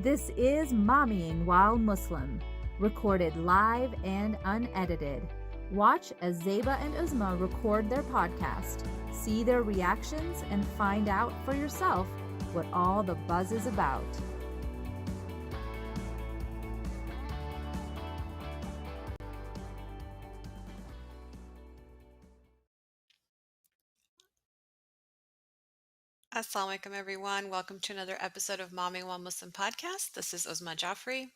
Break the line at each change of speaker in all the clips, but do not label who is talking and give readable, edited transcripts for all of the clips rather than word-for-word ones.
This is Mommying While Muslim, recorded live and unedited. Watch as Zeba and Uzma record their podcast, see their reactions, and find out for yourself what all the buzz is about.
Assalamu alaikum, everyone. Welcome to another episode of Mommyingwhilemuslim podcast. This is Uzma Jaffrey.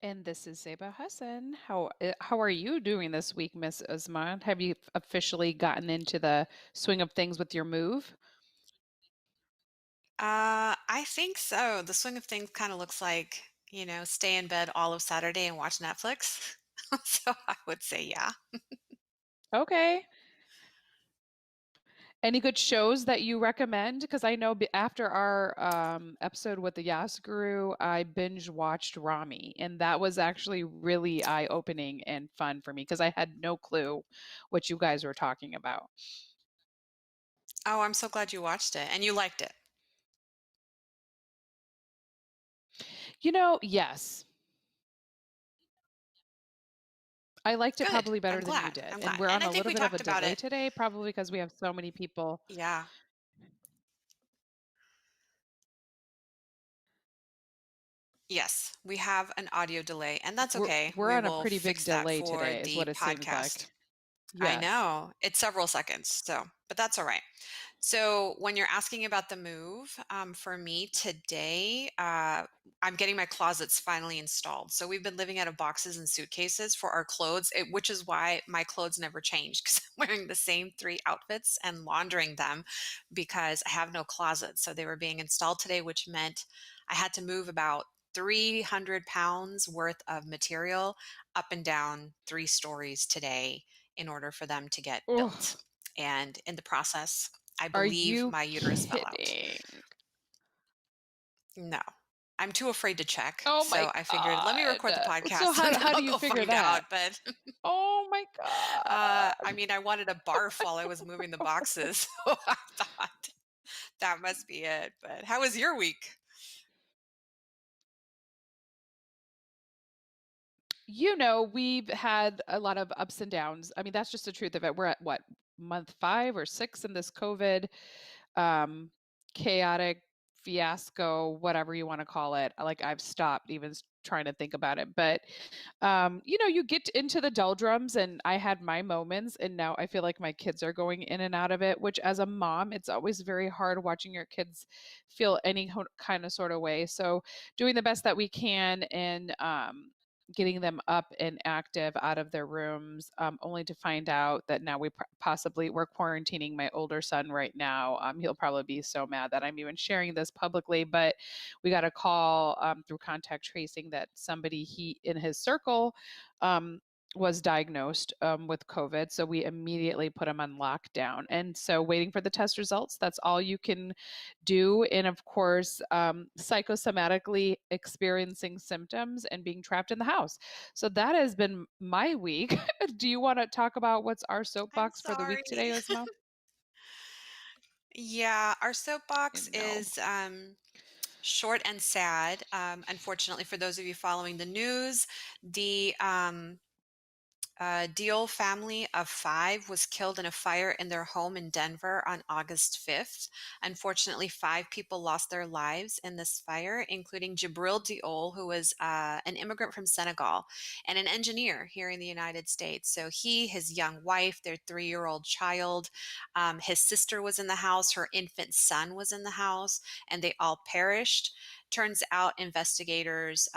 And this is Zeba Hassan. How are you doing this week, Miss Uzma? Have you officially gotten into the swing of things with your move?
I think so. The swing of things kind of looks like, stay in bed all of Saturday and watch Netflix. So I would say yeah.
Okay. Any good shows that you recommend? Because I know after our episode with the Yas Guru, I binge watched Rami, and that was actually really eye-opening and fun for me because I had no clue what you guys were talking about.
Oh, I'm so glad you watched it and you liked it.
Yes. I liked it
Good.
probably better
I'm
than you
glad.
did.
I'm
And
glad.
we're
And
on
I
a
think
little
we
bit of a
talked about
delay
it.
today, probably because we have so many people.
Yeah. Yes, we have an audio delay, and that's okay.
We're
We
on a
will
pretty big
fix that
delay
for
today, is
the
what it seems
podcast.
like.
I
Yes.
know. It's several seconds, but that's all right. So when you're asking about the move, for me today, I'm getting my closets finally installed. So we've been living out of boxes and suitcases for our clothes, which is why my clothes never change because I'm wearing the same 3 outfits and laundering them because I have no closet. So they were being installed today, which meant I had to move about 300 pounds worth of material up and down 3 stories today in order for them to get built.
Ugh,
And in the process, I
are
believe
you
my uterus fell out.
kidding?
No, I'm too afraid to check.
Oh my
So I figured, let me record the
God. So
podcast and
how
then
do
I'll
you
go
figure
find
that?
out. But
Oh my
I
God.
mean, I wanted to barf while I was moving the boxes. So I thought that must be it. But how was your week?
We've had a lot of ups and downs. I mean, that's just the truth of it. We're at what, month 5 or 6 in this COVID um, chaotic fiasco, whatever you want to call it. Like I've stopped even trying to think about it. But you get into the doldrums, and I had my moments, and now I feel like my kids are going in and out of it. Which, as a mom, it's always very hard watching your kids feel any kind of sort of way. So, doing the best that we can, and getting them up and active out of their rooms, only to find out that now we're quarantining my older son right now. He'll probably be so mad that I'm even sharing this publicly, but we got a call through contact tracing that somebody in his circle was diagnosed with COVID. So we immediately put him on lockdown. And so waiting for the test results, that's all you can do. And of course, psychosomatically experiencing symptoms and being trapped in the house. So that has been my week. Do you want to talk about what's our
I'm
soapbox for the
sorry.
week today, Osmo?
Yeah, our soapbox
No.
is short and sad. Unfortunately, for those of you following the news, the Deol family of 5 was killed in a fire in their home in Denver on August 5th. Unfortunately, 5 people lost their lives in this fire, including Jibril Deol, who was an immigrant from Senegal and an engineer here in the United States. So he, his young wife, their 3-year-old child, his sister was in the house, her infant son was in the house, and they all perished. Turns out investigators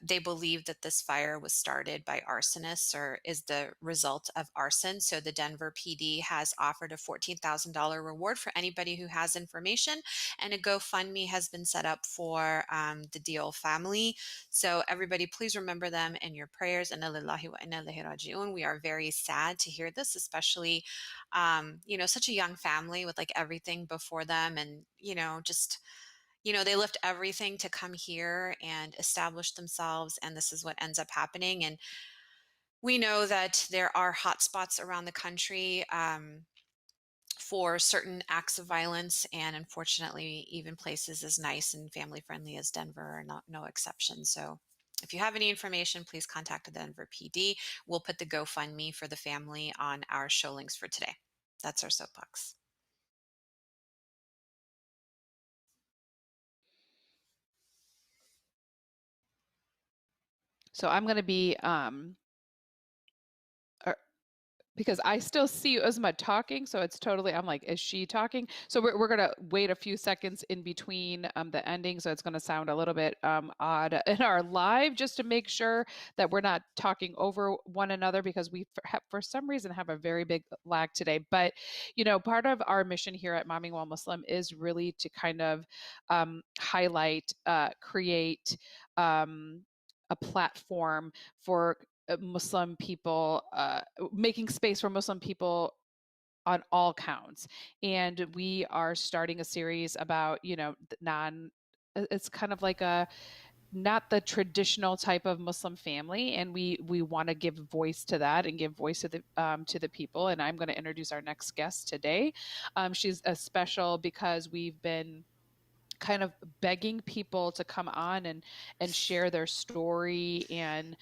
they believe that this fire was started by arsonists or is the result of arson. So the Denver PD has offered a $14,000 reward for anybody who has information, and a GoFundMe has been set up for the Deol family. So everybody, please remember them in your prayers. Inna lillahi wa inna ilaihi raji'un. We are very sad to hear this, especially such a young family with like everything before them, and they left everything to come here and establish themselves, and this is what ends up happening. And we know that there are hotspots around the country for certain acts of violence. And unfortunately, even places as nice and family friendly as Denver are not no exception. So if you have any information, please contact the Denver PD. We'll put the GoFundMe for the family on our show links for today. That's our soapbox.
So I'm going to be because I still see Uzma talking, so it's totally, I'm like, is she talking? So we're going to wait a few seconds in between the ending, so it's going to sound a little bit odd in our live, just to make sure that we're not talking over one another, because we, for some reason, have a very big lag today. But, you know, part of our mission here at Mommyingwhilemuslim is really to kind of highlight, create a platform for Muslim people, making space for Muslim people on all counts. And we are starting a series about, you know, it's kind of like a, not the traditional type of Muslim family, and we want to give voice to that and give voice to the people. And I'm going to introduce our next guest today. She's a special because we've been kind of begging people to come on and share their story, and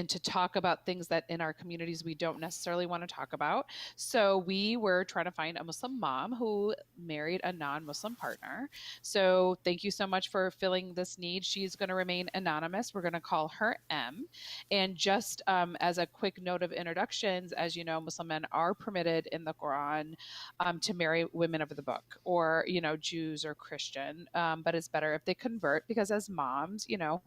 to talk about things that in our communities we don't necessarily want to talk about. So we were trying to find a Muslim mom who married a non-Muslim partner. So thank you so much for filling this need. She's going to remain anonymous. We're going to call her M. And just as a quick note of introductions, as you know, Muslim men are permitted in the Quran to marry women of the book, or, you know, Jews or Christian. But it's better if they convert, because as moms, you know,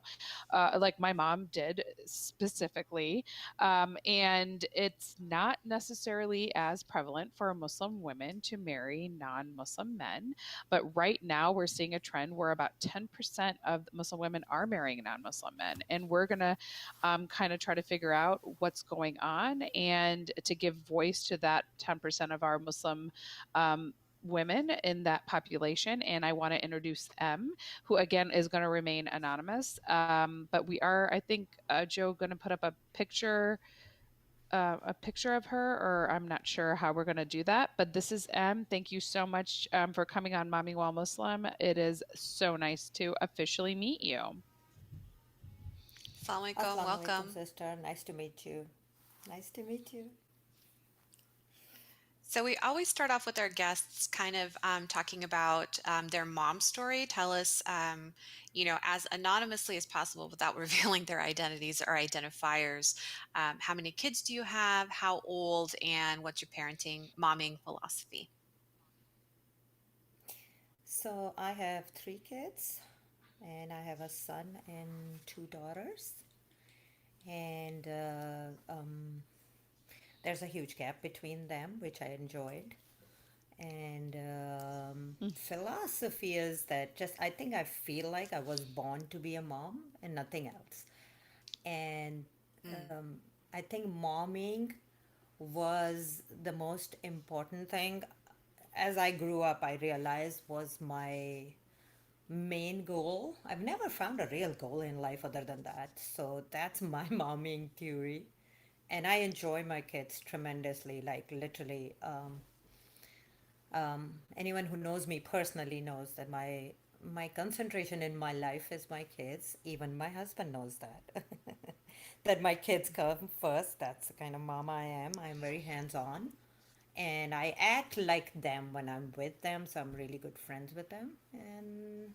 like my mom did specifically. And it's not necessarily as prevalent for Muslim women to marry non Muslim men. But right now, we're seeing a trend where about 10% of Muslim women are marrying non Muslim men. And we're going to kind of try to figure out what's going on, and to give voice to that 10% of our Muslim women in that population. And I want to introduce M, who again is going to remain anonymous. But we are, I think, Joe, going to put up a picture of her, or I'm not sure how we're going to do that. But this is M. Thank you so much for coming on Mommyingwhilemuslim. It is so nice to officially meet you.
Assalamu alaikum,
Assalamu alaikum,
welcome.
sister. Nice to meet you. Nice to meet you.
So we always start off with our guests kind of talking about their mom story. Tell us, you know, as anonymously as possible without revealing their identities or identifiers. How many kids do you have? How old? And what's your parenting, momming philosophy?
So I have three kids, and I have a son and two daughters. And there's a huge gap between them, which I enjoyed. And philosophy is that just, I think I feel like I was born to be a mom and nothing else. And
Mm.
I think momming was the most important thing. As I grew up, I realized was my main goal. I've never found a real goal in life other than that. So that's my momming theory. And I enjoy my kids tremendously, like literally. Anyone who knows me personally knows that my concentration in my life is my kids. Even my husband knows that. That my kids come first. That's the kind of mama I am. I'm very hands on. And I act like them when I'm with them. So I'm really good friends with them. And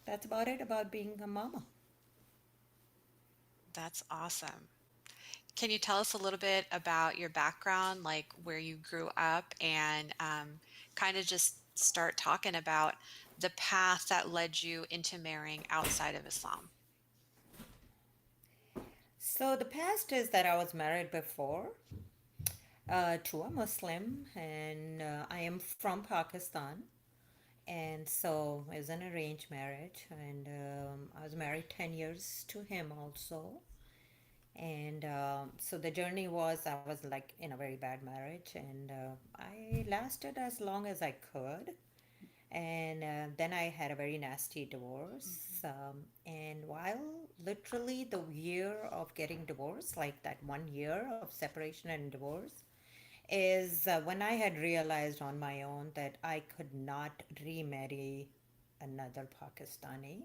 that's about it about being a mama.
That's awesome. Can you tell us a little bit about your background, like where you grew up, and kind of just start talking about the path that led you into marrying outside of Islam?
So the past is that I was married before to a Muslim, and I am from Pakistan. And so it was an arranged marriage, and I was married 10 years to him also. And so the journey was, I was like in a very bad marriage, and I lasted as long as I could. And then I had a very nasty divorce. And while literally the year of getting divorced, like that 1 year of separation and divorce, is when I had realized on my own that I could not remarry another Pakistani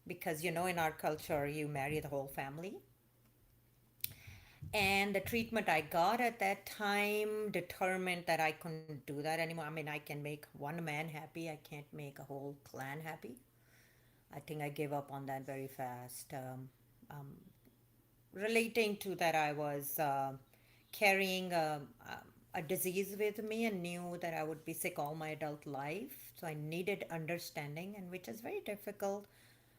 because, in our culture, you marry the whole family. And the treatment I got at that time determined that I couldn't do that anymore. I mean, I can make one man happy, I can't make a whole clan happy. I think I gave up on that very fast. Um, Relating to that, I was carrying a disease with me and knew that I would be sick all my adult life. So I needed understanding, and which is very difficult.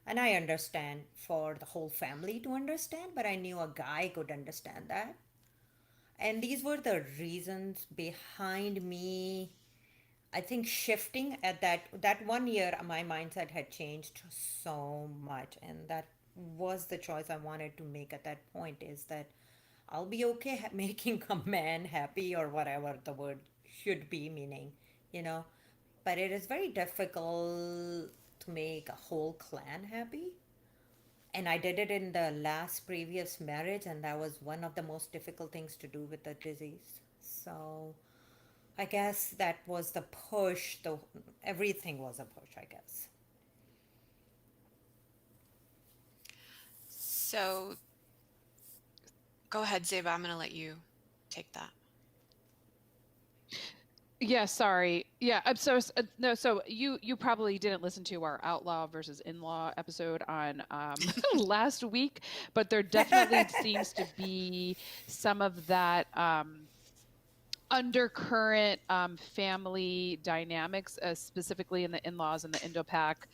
And I understand for the whole family to understand, but I knew a guy could understand that. And these were the reasons behind me, I think, shifting at that 1 year. My mindset had changed so much, and that was the choice I wanted to make at that point, is that I'll be okay making a man happy, or whatever the word should be meaning, you know. But it is very difficult to make a whole clan happy. And I did it in the last previous marriage, and that was one of the most difficult things to do with the disease. So I guess that was the push. The everything was a push, I guess.
So go ahead, Zeba. I'm going to let you take that.
Yeah, sorry. Yeah, I'm so no. So you probably didn't listen to our outlaw versus in-law episode on last week, but there definitely seems to be some of that undercurrent family dynamics, specifically in the in-laws and the Indo-Pak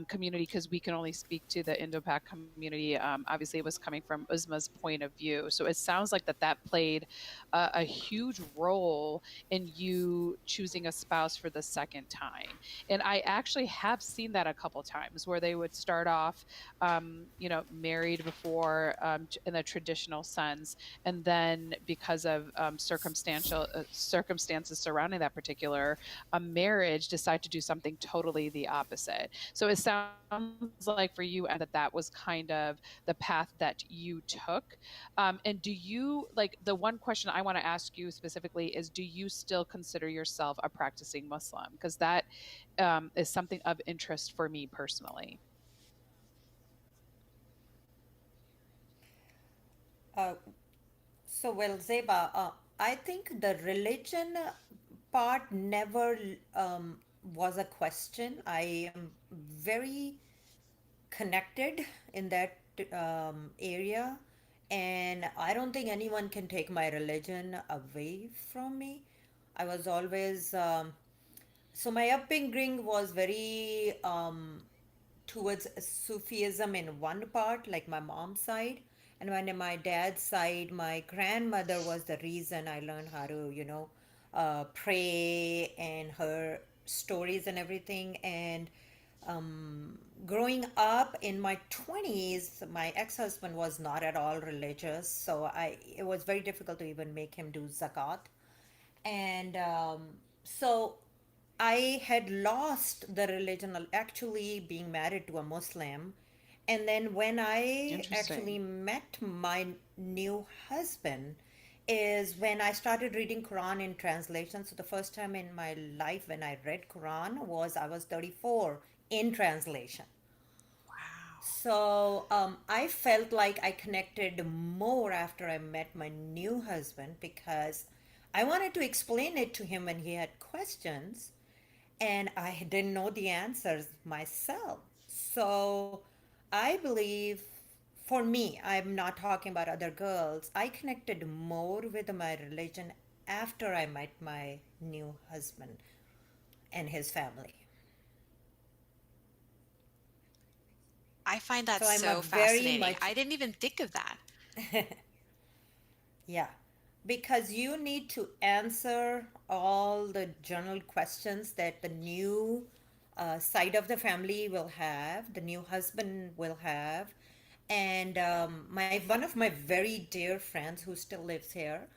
community, because we can only speak to the Indo-Pak community. Obviously, it was coming from Uzma's point of view. So it sounds like that played a huge role in you choosing a spouse for the second time. And I actually have seen that a couple times where they would start off, married before in a traditional sense, and then because of circumstances surrounding that particular marriage, decide to do something totally the opposite. So it sounds like for you, and that was kind of the path that you took. And do you, like, the one question I want to ask you specifically is, do you still consider yourself a practicing Muslim? Because that is something of interest for me personally.
Uh, so, well, Zeba, I think the religion part never was a question. I am very connected in that area, and I don't think anyone can take my religion away from me. I was always so my upbringing was very towards Sufism in one part, like my mom's side. And when in my dad's side, my grandmother was the reason I learned how to, pray, and her stories and everything. And growing up in my 20s, my ex-husband was not at all religious. So it was very difficult to even make him do zakat. And so I had lost the religion, actually being married to a Muslim. And then when I actually
Interesting.
met my new husband is when I started reading Quran in translation. So the first time in my life when I read Quran was I was 34 in translation.
Wow.
So I felt like I connected more after I met my new husband because I wanted to explain it to him when he had questions, and I didn't know the answers myself. So I believe, for me, I'm not talking about other girls, I connected more with my religion after I met my new husband and his family.
I find that
So I'm a
so
very
fascinating.
much,
I didn't even think of that.
yeah, because you need to answer all the general questions that the new side of the family will have, the new husband will have. And my one of my very dear friends who still lives here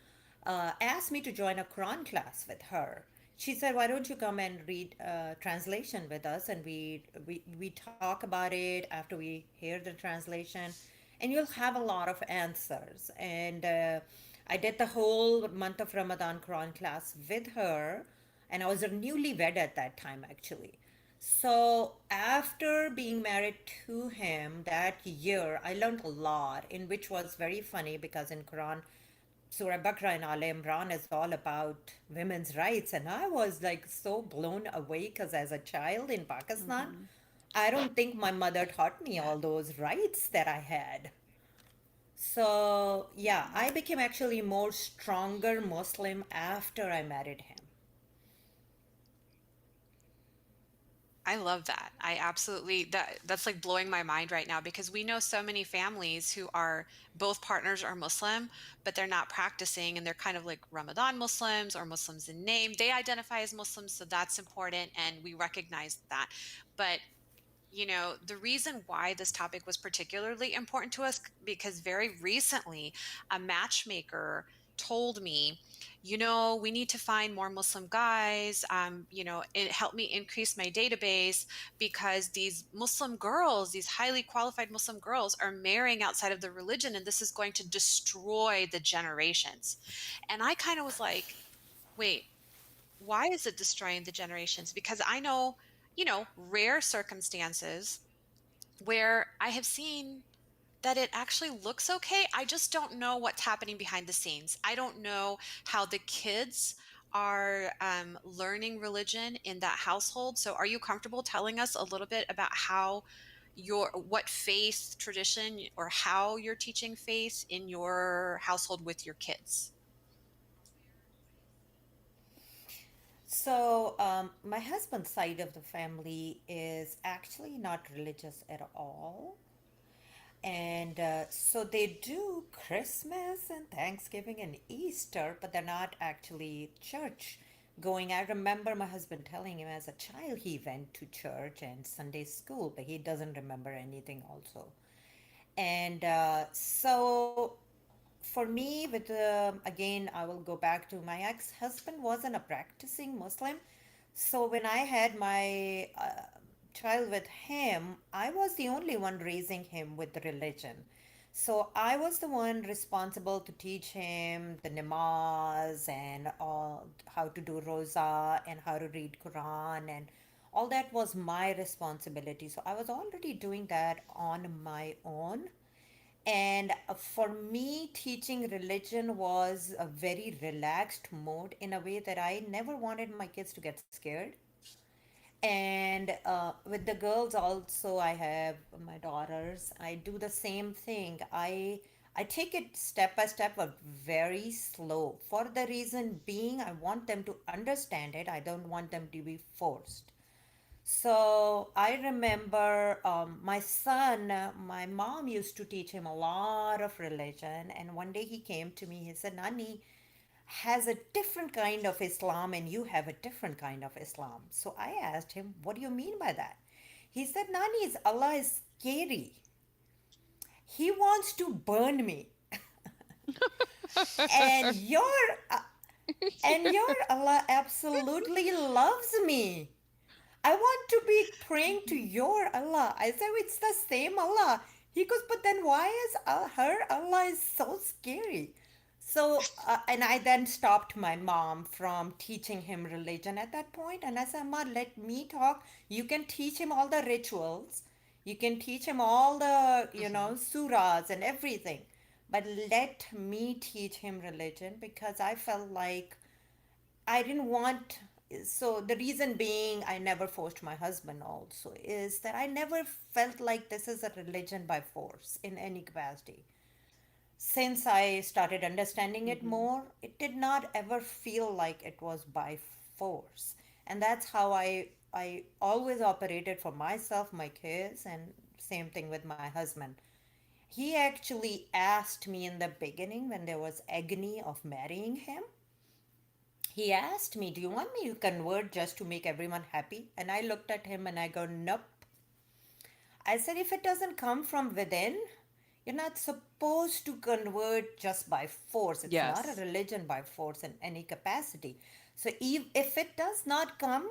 asked me to join a Quran class with her. She said, "Why don't you come and read translation with us, and we talk about it after we hear the translation, and you'll have a lot of answers." And I did the whole month of Ramadan Quran class with her, and I was a newlywed at that time actually. So after being married to him that year, I learned a lot, in which was very funny because in Quran, Surah Baqarah and Al Imran is all about women's rights, and I was like so blown away because as a child in Pakistan,
Hmm.
I don't think my mother taught me all those rights that I had. So, yeah, I became actually more stronger Muslim after I married him.
I love that. I absolutely that's like blowing my mind right now because we know so many families who are both partners are Muslim, but they're not practicing and they're kind of like Ramadan Muslims or Muslims in name. They identify as Muslims, so that's important and we recognize that. But the reason why this topic was particularly important to us because very recently a matchmaker told me, we need to find more Muslim guys. It helped me increase my database because these Muslim girls, these highly qualified Muslim girls, are marrying outside of the religion, and this is going to destroy the generations. And I kind of was like, wait, why is it destroying the generations? Because I know, rare circumstances where I have seen that it actually looks okay. I just don't know what's happening behind the scenes. I don't know how the kids are learning religion in that household. So, are you comfortable telling us a little bit about what faith tradition or how you're teaching faith in your household with your kids?
So, my husband's side of the family is actually not religious at all. And so they do Christmas and Thanksgiving and Easter, but they're not actually church going. I remember my husband telling him as a child he went to church and Sunday school, but he doesn't remember anything also. And so for me, with again, I will go back to my ex-husband wasn't a practicing Muslim. So when I had my child with him, I was the only one raising him with the religion. So I was the one responsible to teach him the namaz and all, how to do roza and how to read Quran, and all that was my responsibility. So I was already doing that on my own. And for me, teaching religion was a very relaxed mode in a way that I never wanted my kids to get scared. And with the girls also, I have my daughters. I do the same thing. I take it step by step, but very slow. For the reason being, I want them to understand it. I don't want them to be forced. So I remember my son, my mom used to teach him a lot of religion. And one day he came to me, he said, Nani has a different kind of Islam and you have a different kind of Islam. So I asked him, what do you mean by that? He said, Nani's Allah is scary. He wants to burn me. And uh, your Allah absolutely loves me. I want to be praying to your Allah. I said, it's the same Allah. He goes, but then why is her Allah is so scary? So, and I then stopped my mom from teaching him religion at that point. And I said, Ma, let me talk. You can teach him all the rituals. You can teach him all the,
Hmm.
surahs and everything. But let me teach him religion because I felt like I didn't want. So the reason being, I never forced my husband also is that I never felt like this is a religion by force in any capacity. Since I started understanding it
Hmm.
more, it did not ever feel like it was by force. And that's how I always operated for myself, my kids, and same thing with my husband. He actually asked me in the beginning when there was agony of marrying him, he asked me, do you want me to convert just to make everyone happy? And I looked at him and I go, nope. I said, if it doesn't come from within, you're not supposed to convert just by force. It's not a
Yes.
religion by force in any capacity. So if it does not come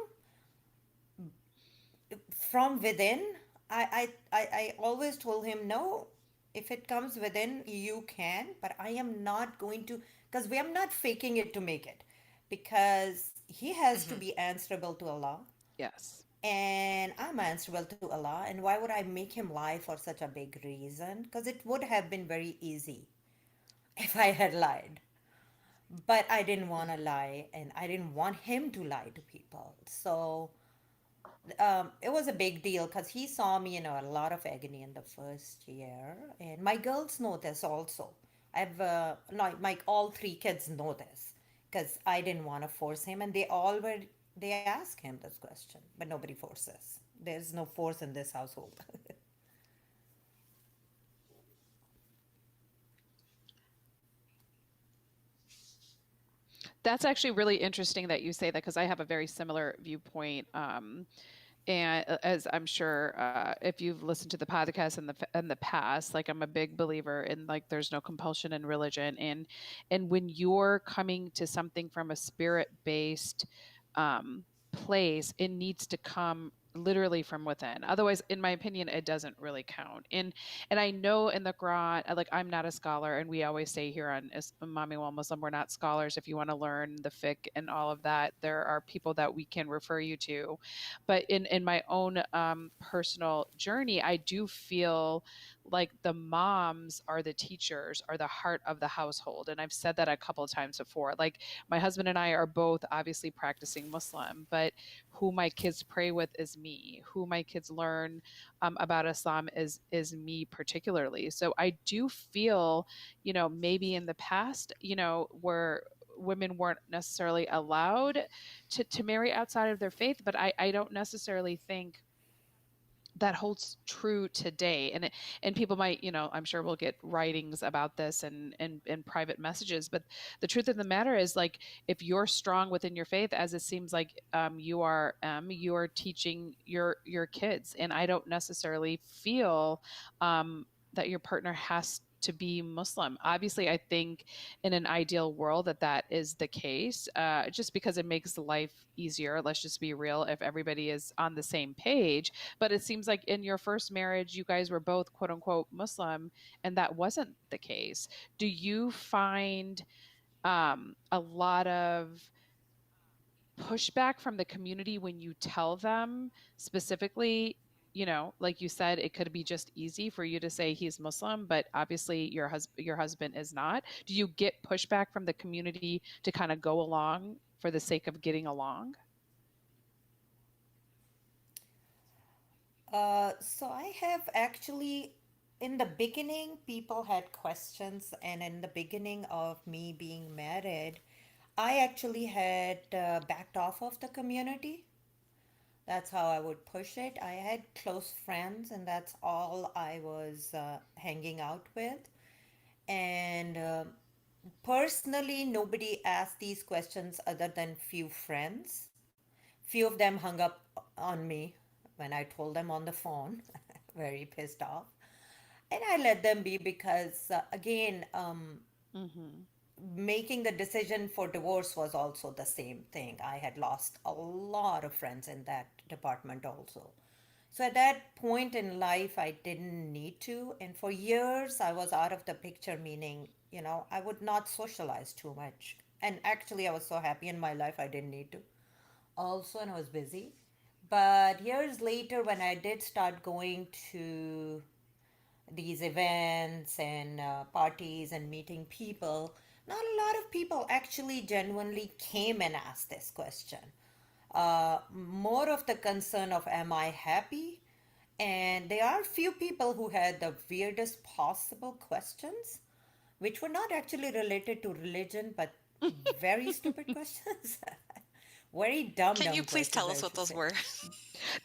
from within, I always told him, no, if it comes within, you can, but I am not going to because we are not faking it to make it, because he has to
Hmm.
be answerable to Allah,
Yes.
and I'm answerable to Allah. And why would I make him lie for such a big reason? Because it would have been very easy if I had lied. But I didn't want to lie, and I didn't want him to lie to people. So it was a big deal because he saw me in a lot of agony in the first year, and my girls know this also. I've like my all three kids know this because I didn't want to force him, and they ask him this question, but nobody forces. There's no force in this household.
That's actually really interesting that you say that because I have a very similar viewpoint. And as I'm sure, if you've listened to the podcast in the past, like I'm a big believer in like there's no compulsion in religion, and when you're coming to something from a spirit based place, it needs to come literally from within. Otherwise, in my opinion, it doesn't really count. And I know in the Quran, like I'm not a scholar, and we always say here on Mommyingwhilemuslim, Muslim, we're not scholars. If you want to learn the fiqh and all of that, there are people that we can refer you to. But in my own personal journey, I do feel like the moms are the teachers, are the heart of the household, and I've said that a couple of times before. Like my husband and I are both obviously practicing Muslim, but who my kids pray with is me. Who my kids learn about Islam is me particularly. So I do feel, maybe in the past, where women weren't necessarily allowed to marry outside of their faith, but I don't necessarily think that holds true today. And people might, I'm sure we'll get writings about this and private messages, but the truth of the matter is, like, if you're strong within your faith, as it seems like you are teaching your kids, and I don't necessarily feel that your partner has to be Muslim. Obviously, I think in an ideal world that is the case, just because it makes life easier. Let's just be real, if everybody is on the same page. But it seems like in your first marriage, you guys were both quote unquote Muslim, and that wasn't the case. Do you find a lot of pushback from the community when you tell them specifically, like you said, it could be just easy for you to say he's Muslim, but obviously your husband is not. Do you get pushback from the community to kind of go along for the sake of getting along?
So I have actually, in the beginning, people had questions, and in the beginning of me being married, I actually had backed off of the community. That's how I would push it. I had close friends, and that's all I was hanging out with. And personally, nobody asked these questions other than few friends. Few of them hung up on me when I told them on the phone, very pissed off. And I let them be because, again,
Mm-hmm.
making the decision for divorce was also the same thing. I had lost a lot of friends in that department also. So at that point in life, I didn't need to. And for years, I was out of the picture, meaning, I would not socialize too much. And actually, I was so happy in my life, I didn't need to also, and I was busy. But years later, when I did start going to these events and parties and meeting people, not a lot of people actually genuinely came and asked this question. More of the concern of, am I happy? And there are few people who had the weirdest possible questions, which were not actually related to religion, but very stupid questions. Very dumb,
Can you
dumb
please
questions,
tell
I
us what
should
those
say.
were?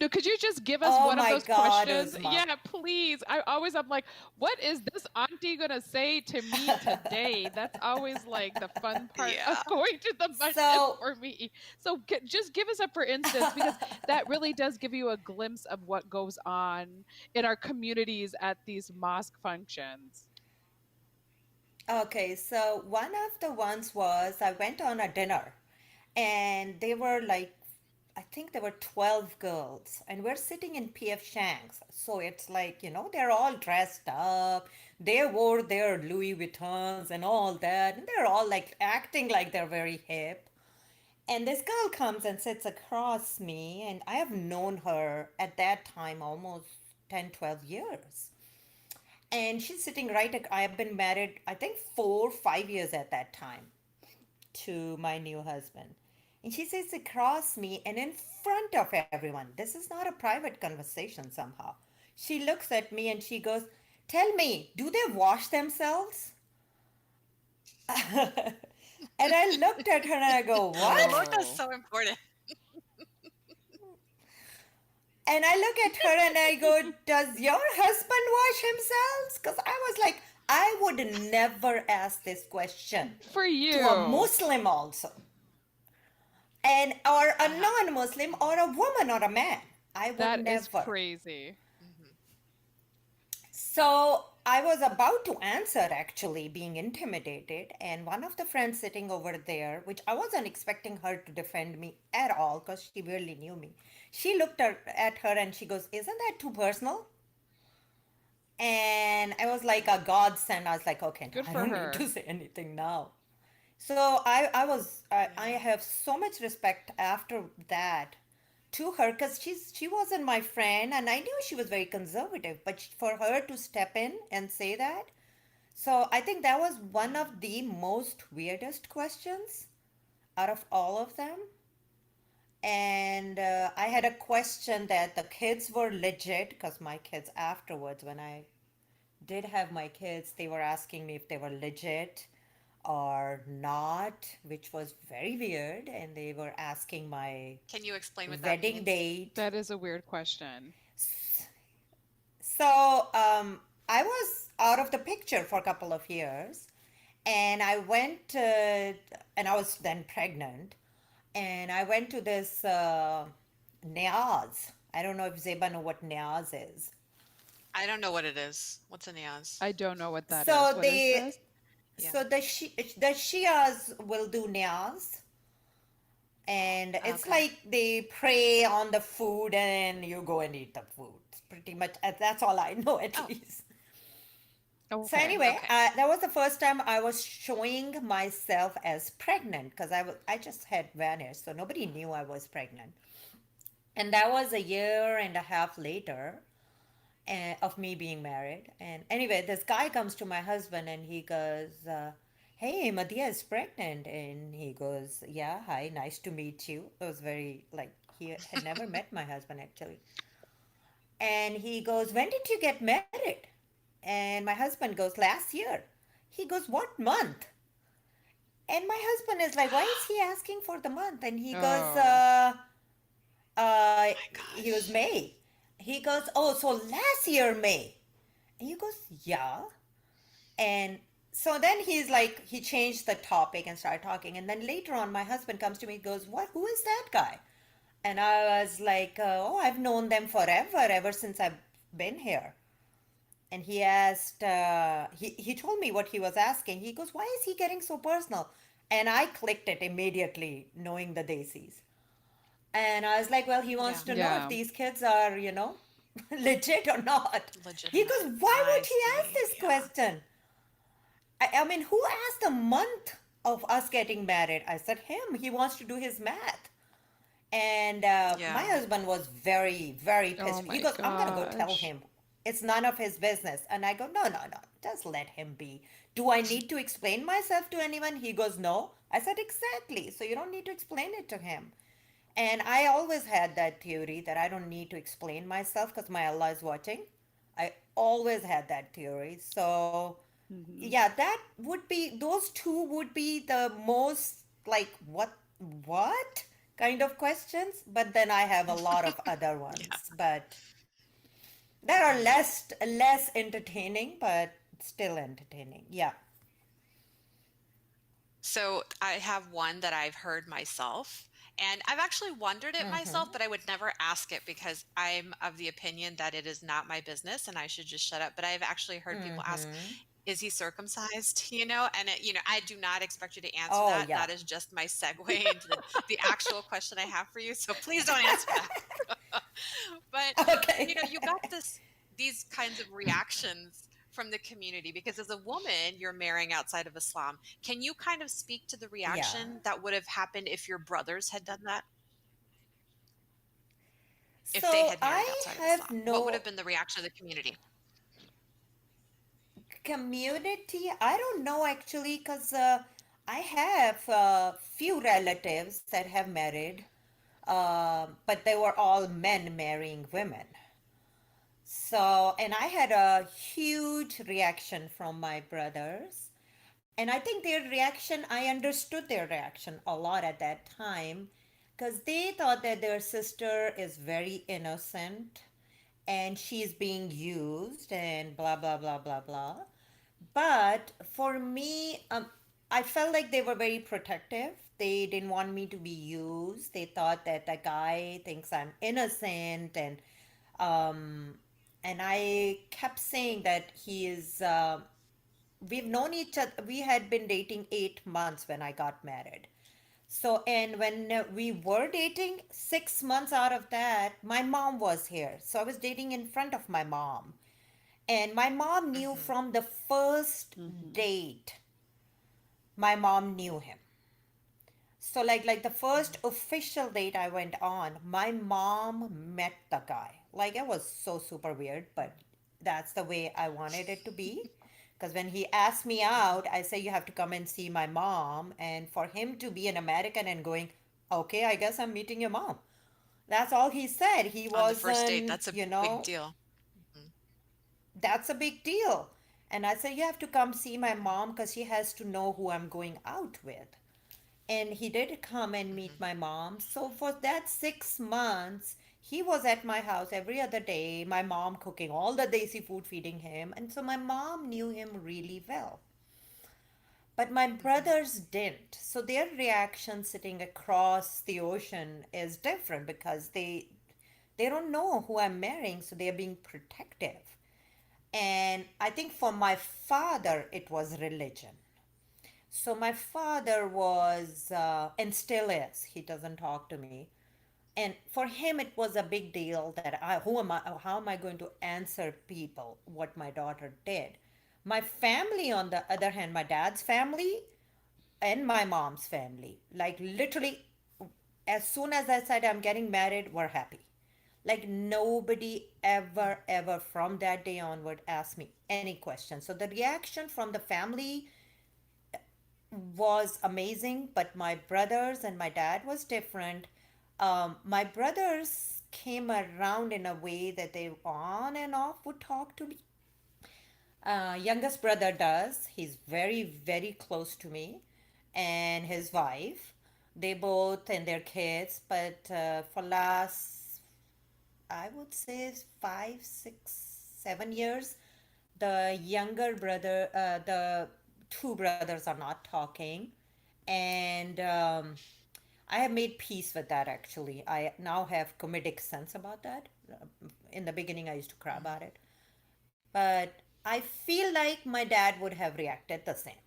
No, could you just give us
Oh
one of
my
those
God,
questions?
Uzma.
Yeah, please. I'm like, what is this auntie gonna say to me today? That's always like the fun part of
Yeah.
going to the masjid
So,
for me. So just give us a for instance, because that really does give you a glimpse of what goes on in our communities at these mosque functions.
okay, so one of the ones was I went on a dinner, and they were like, I think there were 12 girls, and we're sitting in PF Shanks. So it's like, they're all dressed up. They wore their Louis Vuittons and all that, and they're all like acting like they're very hip. And this girl comes and sits across me, and I have known her at that time almost 10, 12 years. And she's sitting I have been married, I think 4, 5 years at that time to my new husband. And she sits across me and in front of everyone. This is not a private conversation somehow. She looks at me and she goes, "Tell me, do they wash themselves?" And I looked at her and I go, "What?"
That's
Oh,
so important.
And I look at her and I go, "Does your husband wash himself?" Because I was like, I would never ask this question
for
to a
you.
Muslim also, and or a
Uh-huh.
non-Muslim or a woman or a man. I would
That is
never.
crazy.
Hmm.
So I was about to answer, actually, being intimidated, and one of the friends sitting over there, which I wasn't expecting her to defend me at all because she barely knew me, she looked at her and she goes, "Isn't that too personal?" And I was like a godsend. I was like, "Okay, no,
Good
I
for
don't need to
her.
say anything now." So I
Yeah.
have so much respect after that to her because she wasn't my friend and I knew she was very conservative, but for her to step in and say that, so I think that was one
Mm.
of the most weirdest questions out of all of them. And I had a question that the kids were legit because my kids afterwards, when I did have my kids, they were asking me if they were legit or not, which was very weird. And they were asking my
Can you explain what that
wedding
means?
date.
That is a weird question.
So I was out of the picture for a couple of years. And I went, and I was then pregnant. And I went to this Niaz. I don't know if Zeba know what Niaz is.
I don't know what it is. What's a Niaz?
I don't know what that is.
So
What is
the
this?
Yeah.
the Shias will do Niaz, and it's
Okay.
like they pray on the food and you go and eat the food. Pretty much, that's all I know at
Oh,
least. So
Okay.
anyway,
okay.
that was the first time I was showing myself as pregnant because I just had vanished, so nobody knew I was pregnant. And that was a year and a half later of me being married. And anyway, this guy comes to my husband and he goes, "Hey, Madhya is pregnant." And he goes, "Yeah, hi, nice to meet you." It was very like he had never met my husband actually. And he goes, "When did you get married?" And my husband goes, "Last year." He goes, "What month?" And my husband is like, "Why is he asking for the month?" And he goes,
Oh,
My
he was
gosh.
May. He goes, "Oh, so last year May." And he goes, "Yeah." And so then he's like, he changed the topic and started talking. And then later on, my husband comes to me and goes, "What? Who is that guy?" And I was like, "Oh, I've known them forever, ever since I've been here." And he asked, he told me what he was asking. He goes, "Why is he getting so personal?" And I clicked it immediately, knowing the Desis. And I was like, "Well, he wants
Yeah.
to know if
yeah.
these kids are, legit or not." He
Legitimate.
goes, "Why
I
would he ask
see.
this
Yeah.
question?" I mean, who asked a month of us getting married? I said, "Him. He wants to do his math." And my
Yeah.
husband was very, very
Oh
pissed. He
my
goes, "I'm going to go tell
gosh.
him. It's none of his business." And I go, "No, no, no. Just let him be. Do I need to explain myself to anyone?" He goes, "No." I said, "Exactly. So you don't need to explain it to him." And I always had that theory that I don't need to explain myself because my Allah is watching. I always had that theory. So,
Hmm.
yeah, that would be, those two would be the most like, what kind of questions. But then I have a lot of other
Yeah.
ones, but that are
Mm.
less entertaining, but still entertaining. Yeah.
So I have one that I've heard myself, and I've actually wondered it myself, but I would never ask it because I'm of the opinion that it is not my business and I should just shut up. But I've actually heard people ask,
Mm-hmm.
is he circumcised? And I do not expect you to answer
Oh,
that.
yeah.
That is just my segue into the actual question I have for you. So please don't answer that. But
Okay.
you got these kinds of reactions from the community? Because as a woman, you're marrying outside of Islam. Can you kind of speak to the
Yeah.
reaction that would have happened if your brothers had done that? If they
So
had married
I
outside of
have
Islam? What would have
no
been the reaction of the community?
community. I don't know actually, because I have few relatives that have married, but they were all men marrying women. So, and I had a huge reaction from my brothers. And I think their reaction, I understood their reaction a lot at that time, because they thought that their sister is very innocent and she's being used and blah, blah, blah, blah, blah. But for me, I felt like they were very protective. They didn't want me to be used. They thought that the guy thinks I'm innocent, um, and I kept saying that he is. We've known each other. We had been dating 8 months when I got married. So, and when we were dating, 6 months out of that, my mom was here. So I was dating in front of my mom. And my mom knew
Mm-hmm.
from the first
Mm-hmm.
date, my mom knew him. So like the first
Mm-hmm.
official date I went on, my mom met the guy. Like it was so super weird, but that's the way I wanted it to be. Because when he asked me
Mm-hmm.
out, I say you have to come and see my mom. And for him to be an American and going, okay, I guess I'm meeting your mom. That's all he said. He
On the first date,
wasn't,
that's a big deal. Mm-hmm.
that's a big deal. And I said, you have to come see my mom because she has to know who I'm going out with. And he did come and
Mm-hmm.
meet my mom. So for that 6 months, he was at my house every other day, my mom cooking all the desi food, feeding him. And so my mom knew him really well. But my
Mm-hmm.
brothers didn't. So their reaction sitting across the ocean is different because they don't know who I'm marrying, so they're being protective. And I think for my father, it was religion. So my father was, and still is, he doesn't talk to me. And for him, it was a big deal that who am I, how am I going to answer people what my daughter did? My family, on the other hand, my dad's family and my mom's family, like literally, as soon as I said I'm getting married, we're happy. Like nobody ever from that day onward asked me any questions. So the reaction from the family was amazing, but my brothers and my dad was different. My brothers came around in a way that they on and off would talk to me. Youngest brother does. He's very close to me, and his wife. They both and their kids. But for last, I would say 5, 6, 7 years, the younger brother, the two brothers are not talking, and I have made peace with that actually. I now have comedic sense about that. In the beginning, I used to cry about it, but I feel like my dad would have reacted the same.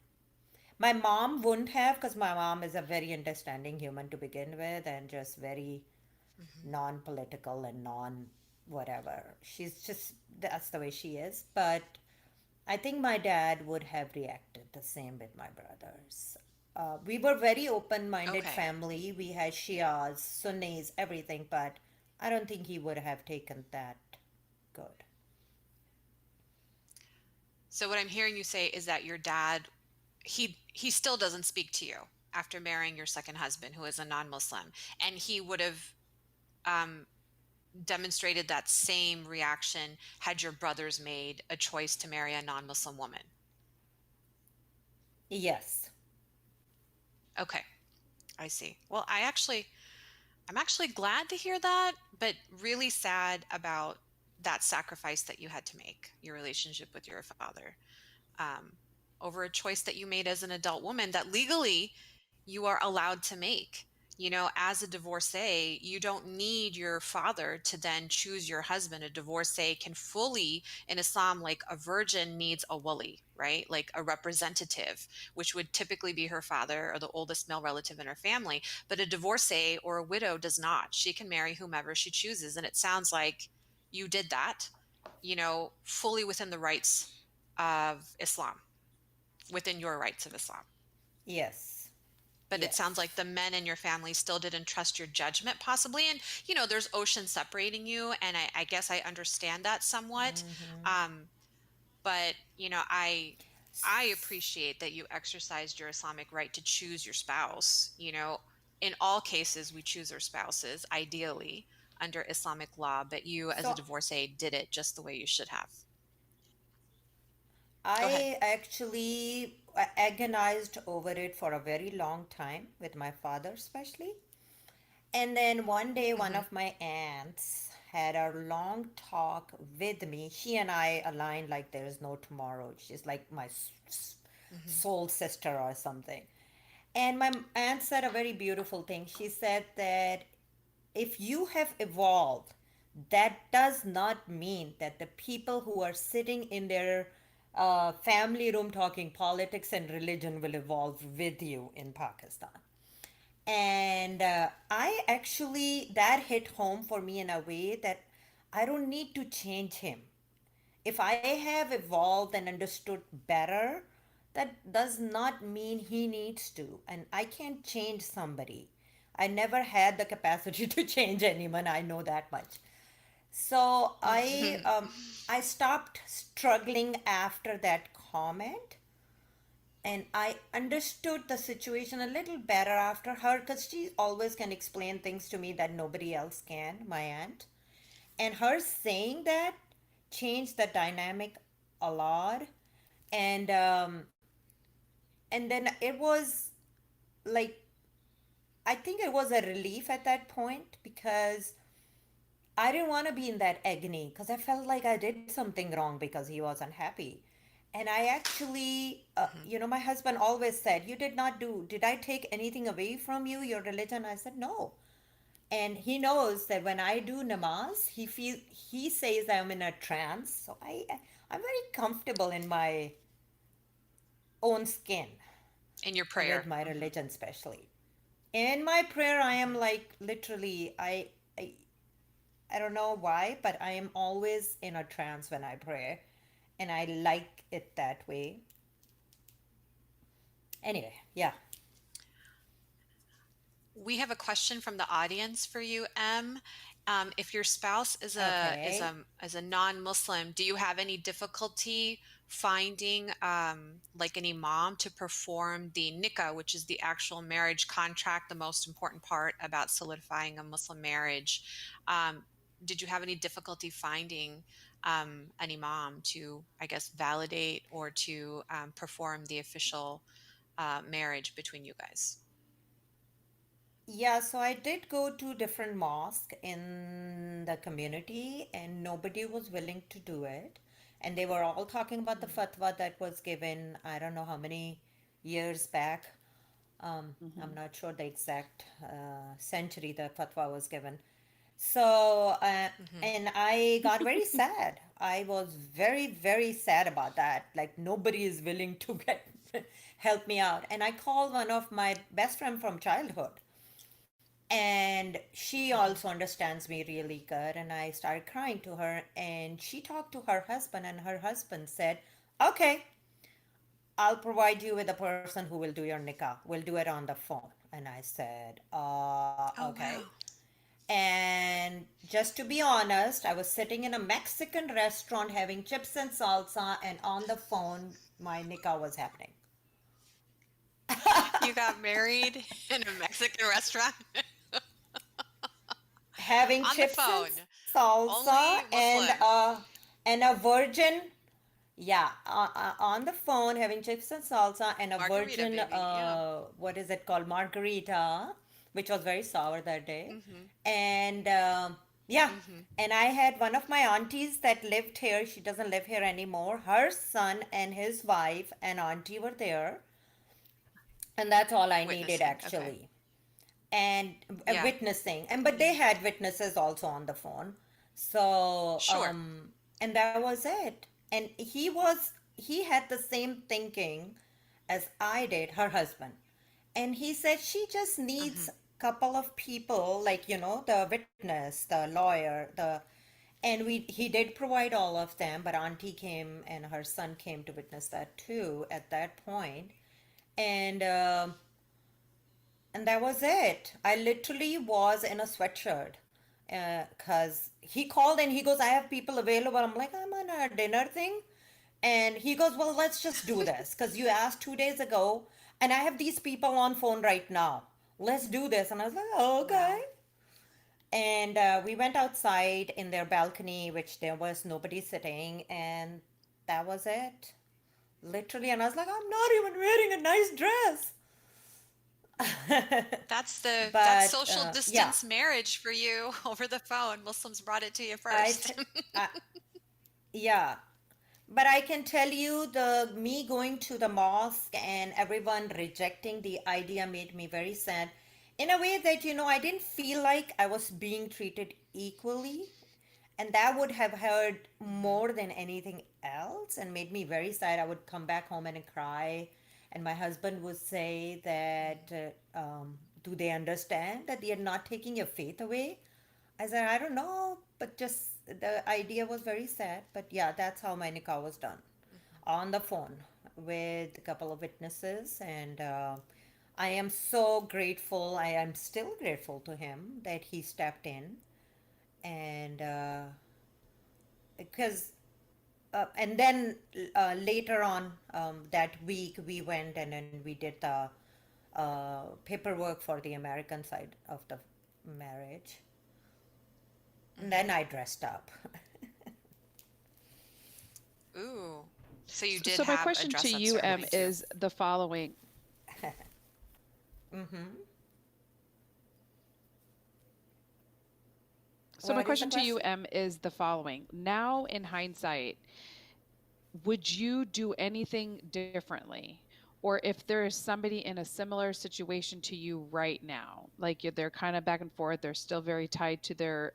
My mom wouldn't have, because my mom is a very understanding human to begin with and just very
Mm-hmm.
non political and non whatever. She's just, that's the way she is. But I think my dad would have reacted the same with my brothers. We were very open minded
Okay.
family. We had Shias, Sunnis, everything, but I don't think he would have taken that good.
So what I'm hearing you say is that your dad, he still doesn't speak to you after marrying your second husband, who is a non-Muslim, and he would have um, demonstrated that same reaction had your brothers made a choice to marry a non-Muslim woman.
Yes.
Okay, I see. Well, I'm actually glad to hear that, but really sad about that sacrifice that you had to make, your relationship with your father, um, over a choice that you made as an adult woman that legally you are allowed to make. You know, as a divorcee, you don't need your father to then choose your husband. A divorcee can fully, in Islam, like a virgin needs a wali, right? Like a representative, which would typically be her father or the oldest male relative in her family. But a divorcee or a widow does not. She can marry whomever she chooses. And it sounds like you did that, you know, fully within the rights of Islam, within your rites of Islam.
Yes.
But it sounds like
Yes.
the men in your family still didn't trust your judgment, possibly. And, there's ocean separating you. And I guess I understand that somewhat. Um, but, I appreciate that you exercised your Islamic right to choose your spouse. In all cases, we choose our spouses, ideally, under Islamic law. But you, as a
So
divorcee, did it just the way you should have. Go ahead.
I actually agonized over it for a very long time with my father, especially. And then one day, one
Hmm.
of my aunts had a long talk with me. She and I aligned like there is no tomorrow. She's like my
Hmm.
soul sister or something. And my aunt said a very beautiful thing. She said that if you have evolved, that does not mean that the people who are sitting in their family room talking politics and religion will evolve with you in Pakistan. And I actually, that hit home for me in a way that I don't need to change him. If I have evolved and understood better, that does not mean he needs to. And I can't change somebody. I never had the capacity to change anyone. I know that much. So I stopped struggling after that comment, and I understood the situation a little better after her, because she always can explain things to me that nobody else can, my aunt. And her saying that changed the dynamic a lot. And then it was like, I think it was a relief at that point, because I didn't want to be in that agony, because I felt like I did something wrong because he wasn't happy. And I actually,
Hmm.
my husband always said, "You did not do, did I take anything away from you, your religion?" I said, "No." And he knows that when I do namaz, he says I'm in a trance. So I'm very comfortable in my own skin
In your
with
prayer.
my
Hmm.
religion, especially. In my prayer, I am like literally, I don't know why, but I am always in a trance when I pray, and I like it that way. Anyway, yeah.
We have a question from the audience for you, M. If your spouse
Okay.
is a non-Muslim, do you have any difficulty finding like an imam to perform the nikah, which is the actual marriage contract, the most important part about solidifying a Muslim marriage? Um, did you have any difficulty finding an imam to, I guess, validate or to perform the official marriage between you guys?
Yeah, so I did go to different mosques in the community, and nobody was willing to do it. And they were all talking about the fatwa that was given, I don't know how many years back. I'm
Hmm.
not sure the exact century the fatwa was given. So,
Hmm.
and I got very sad. I was very, very sad about that. Like, nobody is willing to get help me out. And I called one of my best friend from childhood, and she
Hmm.
also understands me really good. And I started crying to her, and she talked to her husband, and her husband said, "Okay, I'll provide you with a person who will do your nikah. We'll do it on the phone." And I said,
Oh,
okay."
wow.
And just to be honest, I was sitting in a Mexican restaurant having chips and salsa, and on the phone, my nikah was happening.
You got married in a Mexican restaurant
Having
on the
chips and
phone.
salsa
Only Muslim.
and a virgin, yeah, on the phone having chips and salsa and a
Margarita,
virgin,
baby. Yeah.
what is it called, margarita, which was very sour that day.
Hmm.
And yeah,
Hmm.
and I had one of my aunties that lived here. She doesn't live here anymore. Her son and his wife and auntie were there, and that's all I needed
Witnessing. Okay.
actually. And
Yeah.
witnessing, and but they
Yeah.
had witnesses also on the phone. So
Sure.
and that was it. And he had the same thinking as I did, her husband. And he said she just
Hmm.
needs couple of people, like, the witness, the lawyer, the, And he did provide all of them, but auntie came and her son came to witness that too at that point. And and that was it. I literally was in a sweatshirt because he called and he goes, I have people available. I'm like, I'm on a dinner thing. And he goes, well, let's just do this because you asked 2 days ago and I have these people on phone right now. Let's do this. And I was like, oh, okay.
Wow.
And we went outside in their balcony, which there was nobody sitting. And that was it. Literally. And I was like, I'm not even wearing a nice dress.
That's
But
social
yeah,
distance marriage for you over the phone. Muslims brought it to you
I,
first.
t- I yeah, but I can tell you the me going to the mosque and everyone rejecting the idea made me very sad in a way that I didn't feel like I was being treated equally, and that would have hurt
Mhm.
more than anything else and made me very sad. I would come back home and cry, and my husband would say that do they understand that you're not taking your faith away? I said, I don't know, but just the idea was very sad. But yeah, that's how my nikah was done
Mhm.
on the phone with a couple of witnesses. And I am so grateful. I am still grateful to him that he stepped in. And because, and then later on that week, we went and then we did the paperwork for the American side of the marriage. And then
Mhm.
I dressed up.
Ooh. So you did
So my
have a
question to
dress up
you,
ceremony
M,
too.
is the following.
Mm-hmm.
So my
What is the
question to you,
question?
M, is the following. Now, in hindsight, would you do anything differently? Or if there is somebody in a similar situation to you right now, like they're kind of back and forth, they're still very tied to their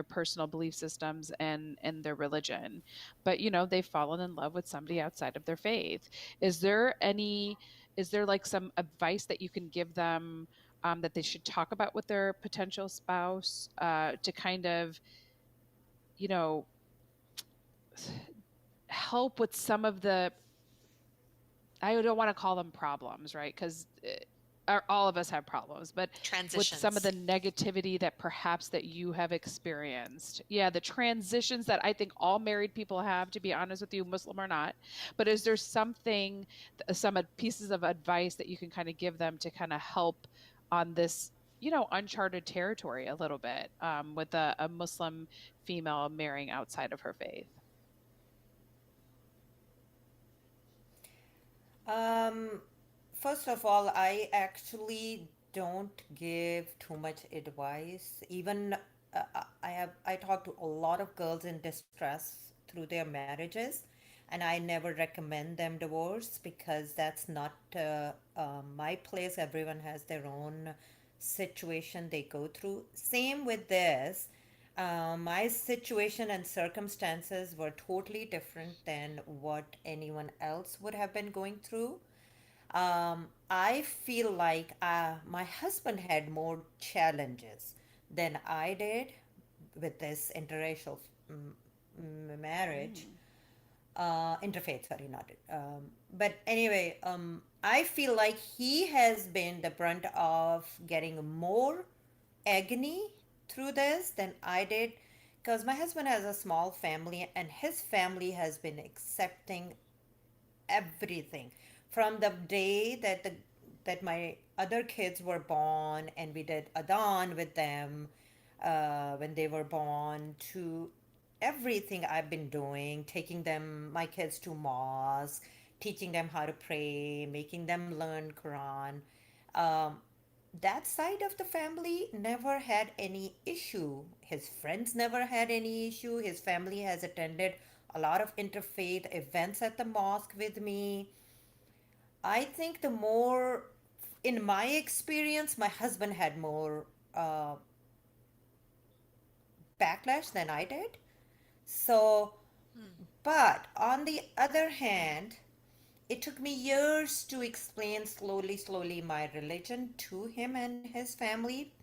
personal belief systems and their religion, but they've fallen in love with somebody outside of their faith. Is there any, is there like some advice that you can give them, that they should talk about with their potential spouse, to kind of, you know, help with some of the, I don't want to call them problems, right? Because all of us have problems, but with some of
Transitions.
the negativity that perhaps that you have experienced. Yeah, the transitions that I think all married people have, to be honest with you, Muslim or not. But is there something, some pieces of advice that you can kind of give them to kind of help on this, uncharted territory a little bit, with a Muslim female marrying outside of her faith?
Um, First of all, I actually don't give too much advice. Even I talk to a lot of girls in distress through their marriages, and I never recommend them divorce because that's not my place. Everyone has their own situation they go through. Same with this. My situation and circumstances were totally different than what anyone else would have been going through. I feel like my husband had more challenges than I did with this interracial marriage,
Mm.
interfaith, sorry, not it. But anyway, I feel like he has been the brunt of getting more agony through this than I did because my husband has a small family and his family has been accepting everything from the day that my other kids were born and we did adhan with them when they were born to everything I've been doing, taking them my kids to mosque, teaching them how to pray, making them learn Quran. um, that side of the family never had any issue. His friends never had any issue. His family has attended a lot of interfaith events at the mosque with me. I think the more, in my experience, my husband had more uh, backlash than I did. So,
Hmm.
but on the other hand, it took me years to explain slowly, slowly my religion to him and his family.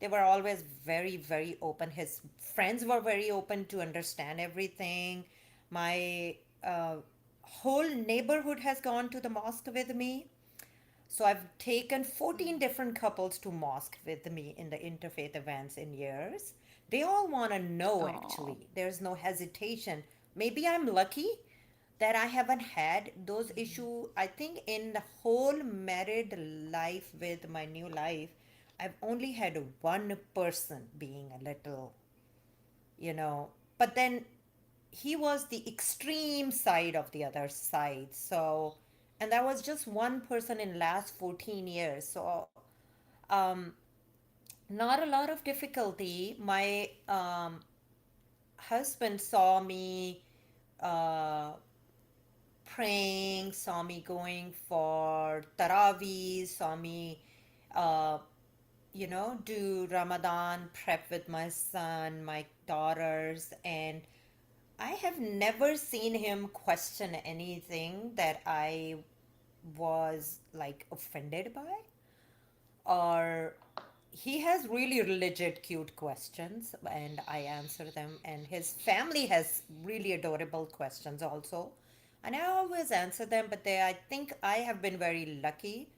They were always very, very open. His friends were very open to understand everything. My whole neighborhood has gone to the mosque with me. So I've taken 14 different couples to mosque with me in the interfaith events in years. They all want to know
Oh.
actually. There's no hesitation. Maybe I'm lucky that I haven't had those issues. I think in the whole married life with my new life, I've only had one person being a little, you know, but then he was the extreme side of the other side. So, and that was just one person in last 14 years. So, um, not a lot of difficulty. My husband saw me uh, praying, saw me going for Taraweeh, saw me, uh, do Ramadan prep with my son, my daughters, and I have never seen him question anything that I was like offended by, or he has really legit cute questions and I answer them, and his family has really adorable questions also, and I always answer them. But they, I think I have been very lucky,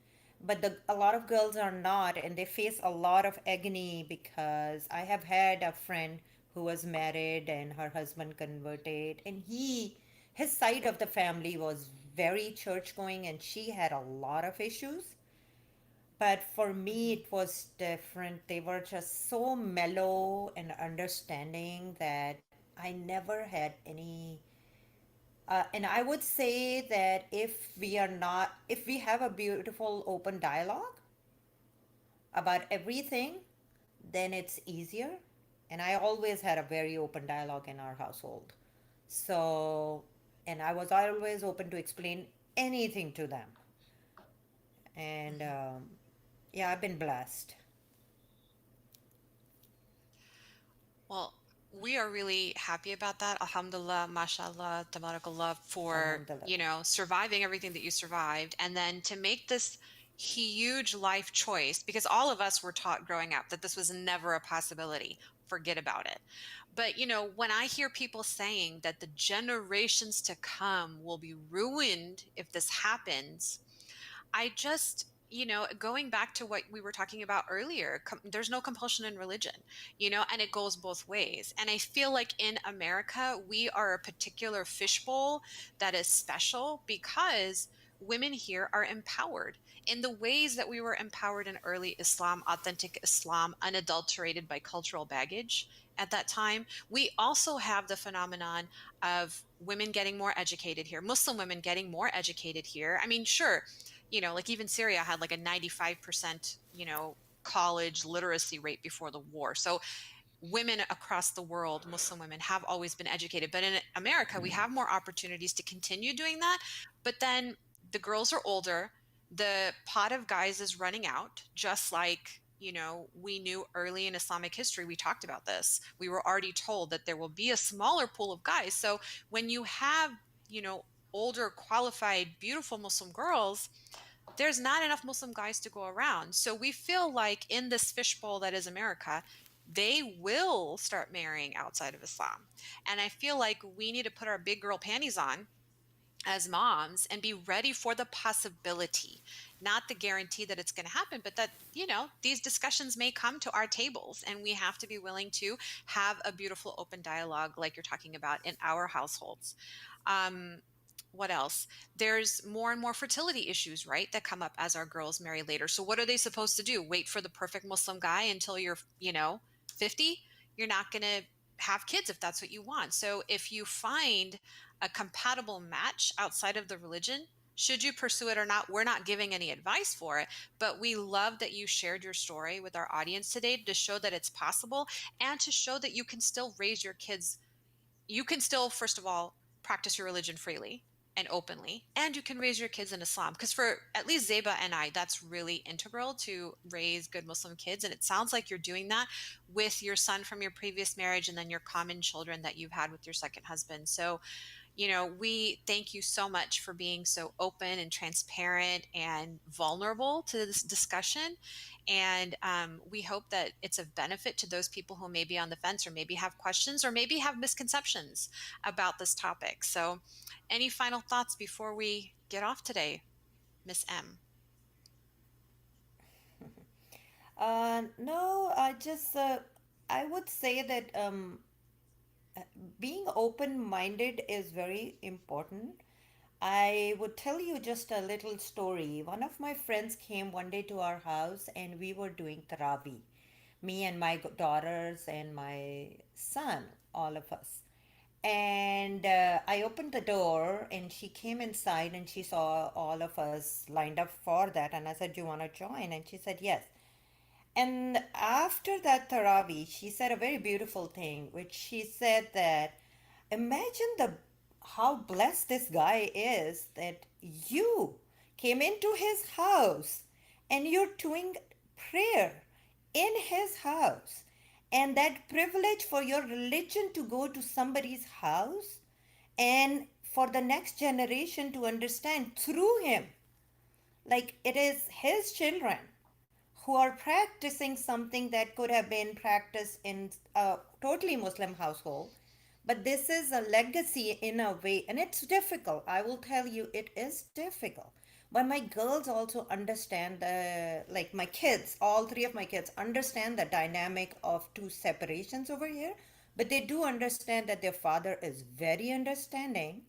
but a lot of girls are not, and they face a lot of agony because I have had a friend who was married and her husband converted, and his side of the family was very church going, and she had a lot of issues. But for me, it was different. They were just so mellow and understanding that I never had any. And I would say that if we have a beautiful open dialogue about everything, then it's easier. And I always had a very open dialogue in our household. So, and I was always open to explain anything to them. And yeah, I've been blessed.
Well, we are really happy about that. Alhamdulillah, mashallah, tabarakallah, for,
Alhamdulillah.
surviving everything that you survived. And then to make this huge life choice, because all of us were taught growing up that this was never a possibility. Forget about it. But, when I hear people saying that the generations to come will be ruined if this happens, I just, going back to what we were talking about earlier, there's no compulsion in religion, and it goes both ways. And I feel like in America, we are a particular fishbowl that is special because women here are empowered in the ways that we were empowered in early Islam, authentic Islam, unadulterated by cultural baggage at that time. We also have the phenomenon of women getting more educated here, Muslim women getting more educated here. I mean, sure, like even Syria had like a 95%, college literacy rate before the war. So women across the world, Muslim women, have always been educated. But in America, we have more opportunities to continue doing that. But then the girls are older. The pot of guys is running out, just like, we knew early in Islamic history, we talked about this. We were already told that there will be a smaller pool of guys. So when you have, older, qualified, beautiful Muslim girls, there's not enough Muslim guys to go around. So we feel like in this fishbowl that is America, they will start marrying outside of Islam. And I feel like we need to put our big girl panties on as moms and be ready for the possibility, not the guarantee that it's going to happen, but that, these discussions may come to our tables and we have to be willing to have a beautiful open dialogue like you're talking about in our households. Um, what else? There's more and more fertility issues, right, that come up as our girls marry later. So what are they supposed to do? Wait for the perfect Muslim guy until you're, 50? You're not going to have kids if that's what you want. So if you find a compatible match outside of the religion, should you pursue it or not? We're not giving any advice for it, but we love that you shared your story with our audience today to show that it's possible and to show that you can still raise your kids. You can still, first of all, practice your religion freely and openly, and you can raise your kids in Islam. Because for at least Zeba and I, that's really integral to raise good Muslim kids. And it sounds like you're doing that with your son from your previous marriage and then your common children that you've had with your second husband. So we thank you so much for being so open and transparent and vulnerable to this discussion. And we hope that it's of benefit to those people who may be on the fence or maybe have questions or maybe have misconceptions about this topic. So, any final thoughts before we get off today, Miss M?
No, I would say that being open minded is very important. I would tell you just a little story. One of my friends came one day to our house and we were doing Taraweeh. Me and my daughters and my son, all of us. And I opened the door and she came inside and she saw all of us lined up for that. And I said, "Do you want to join?" And she said, "Yes." And after that Taraweeh, she said a very beautiful thing, which she said that imagine the how blessed this guy is that you came into his house and you're doing prayer in his house. And that privilege for your religion to go to somebody's house and for the next generation to understand through him, like it is his children who are practicing something that could have been practiced in a totally Muslim household. But this is a legacy in a way, and it's difficult. I will tell you, it is difficult. But my girls also understand like my kids, all three of my kids understand the dynamic of two separations over here. But they do understand that their father is very understanding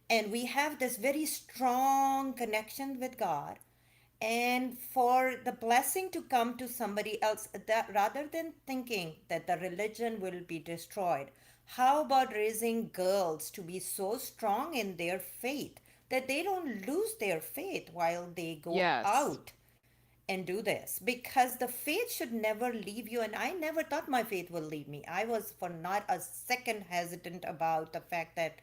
and we have this very strong connection with God, and for the blessing to come to somebody else, that rather than thinking that the religion will be destroyed, how about raising girls to be so strong in their faith that they don't lose their faith while they go
Yes.
out and do this? Because the faith should never leave you, and I never thought my faith will leave me. I was for not a second hesitant about the fact that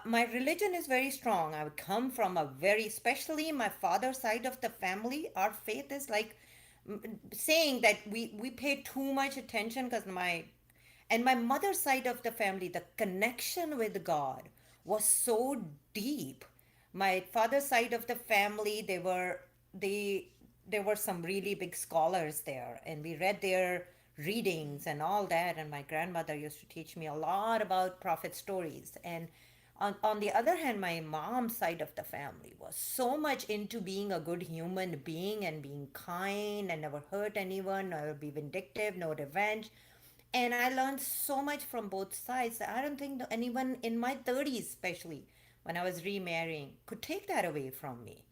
my religion is very strong. I come from a very, especially my father's side of the family, our faith is like saying that we pay too much attention because my mother's side of the family, the connection with God was so deep. My father's side of the family, they there were some really big scholars there, and we read their readings and all that. And my grandmother used to teach me a lot about prophet stories. And on the other hand, my mom's side of the family was so much into being a good human being and being kind and never hurt anyone, never be vindictive, no revenge. And I learned so much from both sides that I don't think anyone in my 30s, especially when I was remarrying, could take that away from me.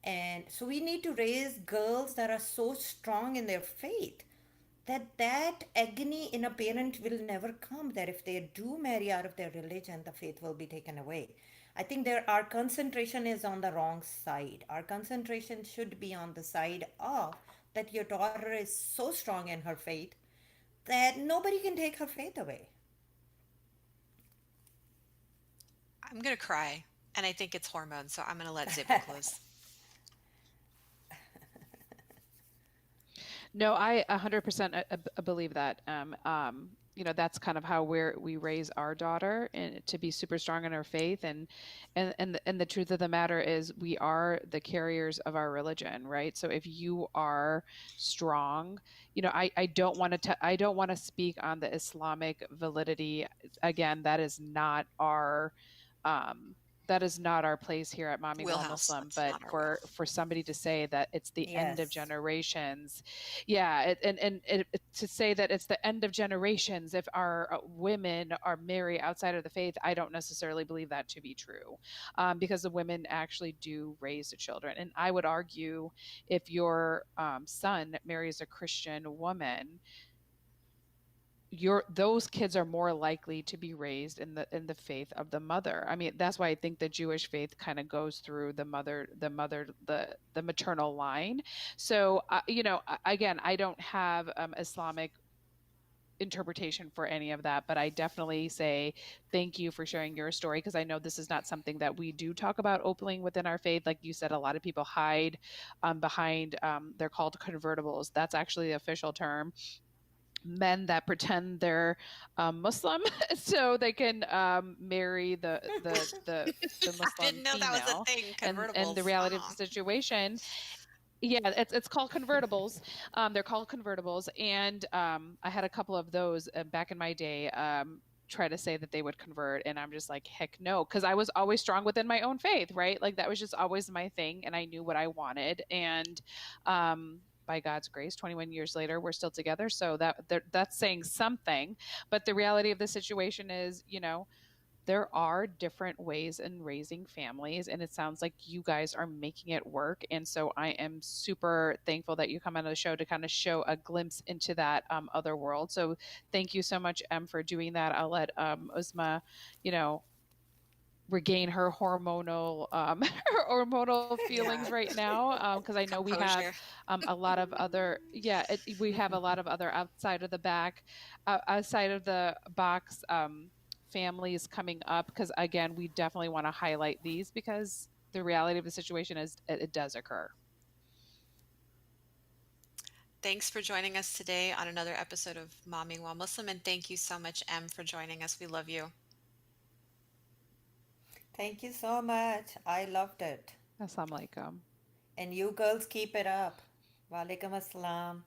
And so we need to raise girls that are so strong in their faith that that agony in a parent will never come, that if they do marry out of their religion, the faith will be taken away. I think there our concentration is on the wrong side. Our concentration should be on the side of that your daughter is so strong in her faith that nobody can take her faith away.
I'm going to cry, and I think it's hormones, so I'm going to let Zeba close.
No, I 100% believe that. That's kind of how we raise our daughter and to be super strong in her faith. And the truth of the matter is we are the carriers of our religion, right? So if you are strong, I don't want to, I don't want to speak on the Islamic validity. Again, um, that is not our place here at Mommyville
Wheelhouse.
Muslim.
That's
But
not our
for somebody to say that it's the end of
Yes.
generations, yeah, to say that it's the end of generations if our women are married outside of the faith, I don't necessarily believe that to be true, because the women actually do raise the children. And I would argue if your son marries a Christian woman, those kids are more likely to be raised in the faith of the mother. I mean, that's why I think the Jewish faith kind of goes through the maternal line. So again, I don't have Islamic interpretation for any of that, but I definitely say thank you for sharing your story, because I know this is not something that we do talk about openly within our faith. Like you said, a lot of people hide behind they're called convertibles. That's actually the official term. men that pretend they're Muslim so they can marry the
I
Muslim
didn't know that was a
female.
thing.
And the
Convertibles.
reality of the situation, yeah, it's called convertibles. They're called convertibles, and I had a couple of those back in my day. Try to say that they would convert, and I'm just like, heck no, because I was always strong within my own faith, right? Like that was just always my thing, and I knew what I wanted. And by God's grace, 21 years later, we're still together. So that's saying something. But the reality of the situation is, there are different ways in raising families, and it sounds like you guys are making it work. And so I am super thankful that you come on the show to kind of show a glimpse into that other world. So thank you so much, Em, for doing that. I'll let Uzma, you know, regain her hormonal her hormonal feelings
Yeah.
right now, because I know we have
Composure.
a lot of other, yeah, we have a lot of other outside of the box families coming up, because again, we definitely want to highlight these because the reality of the situation is it does occur.
Thanks for joining us today on another episode of Momming While Muslim. And thank you so much, Em, for joining us. We love you.
Thank you so much. I loved it.
Assalamu alaikum.
And you girls keep it up. Walaikum assalam.